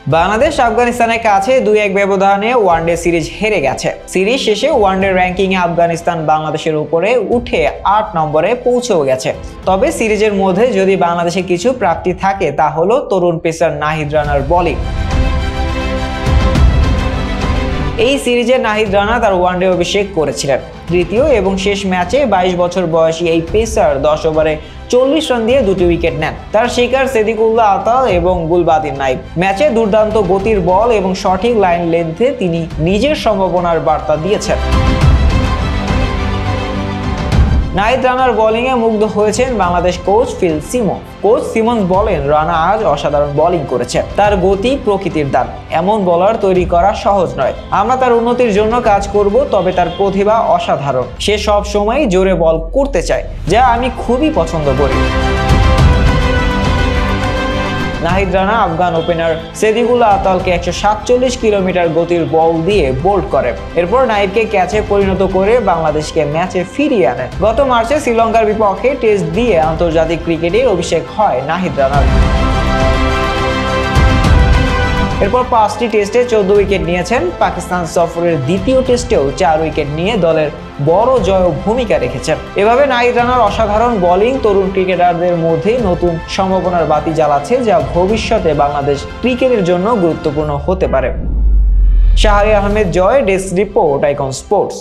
বাংলাদেশ আফগানিস্তানের কাছে 2-1 ব্যবধানে ওয়ানডে সিরিজ হেরে গেছে। সিরিজ শেষে ওয়ানডে র্যাঙ্কিংয়ে আফগানিস্তান বাংলাদেশের উপরে উঠে 8 নম্বরে পৌঁছেও গেছে। তবে সিরিজের মধ্যে যদি বাংলাদেশে কিছু প্রাপ্তি থাকে তা হলো তরুণ পেসার নাহিদ রানার বোলিং। এই সিরিজে নাহিদ রানা তার ওয়ানডে অভিষেক করেছিলেন। তৃতীয় এবং শেষ ম্যাচে 22 বছর বয়সী এই পেসার 10 ওভারে 40 রান দিয়ে 2টি উইকেট নেন। তার শিকার সেদিকুল্লাহ আতাল এবং গুলবাদিন নাইব। ম্যাচে দুর্দান্ত গতির বল এবং সঠিক লাইন লেন্থে তিনি নিজের সম্ভাবনার বার্তা দিয়েছেন। নাহিদ রানার বোলিংয়ে মুগ্ধ হয়েছেন Bangladesh coach Phil Simon. Coach Simon বলেন, রানা আজ অসাধারণ বোলিং করেছে। তার গতি প্রকৃতির দান। এমন বোলার তৈরি করা সহজ নয়। আমরা তার উন্নতির জন্য কাজ করব, তবে তার প্রতিভা অসাধারণ। সে সব সময় জোরে বল করতে চায়, যা আমি খুবই পছন্দ করি। নাহিদ রানা আফগান ওপেনার সেদিকুল্লাহ আতালকে 147 কিলোমিটার গতির বল দিয়ে বোল্ড করেন। এরপর নাহিদকে ক্যাচে পরিণত করে বাংলাদেশকে ম্যাচে ফিরিয়ে আনেন। গত মার্চে শ্রীলঙ্কার বিপক্ষে টেস্ট দিয়ে আন্তর্জাতিক ক্রিকেটের অভিষেক হয় নাহিদ রানার। এরপর 5টি টেস্টে 14 উইকেট নিয়েছেন। পাকিস্তান সফরের দ্বিতীয় টেস্টেও 4 উইকেট নিয়ে দলের বড় জয় ভূমিকা রেখেছেন। এভাবে নাহিদ রানার অসাধারণ বোলিং তরুণ ক্রিকেটারদের মধ্যে নতুন সম্ভাবনার বাতি জ্বালাচ্ছে, যা ভবিষ্যতে বাংলাদেশ ক্রিকেটের জন্য গুরুত্বপূর্ণ হতে পারে। শাহরিয়ার আহমেদ জয়, ডেস্ক রিপোর্ট, আইকন স্পোর্টস।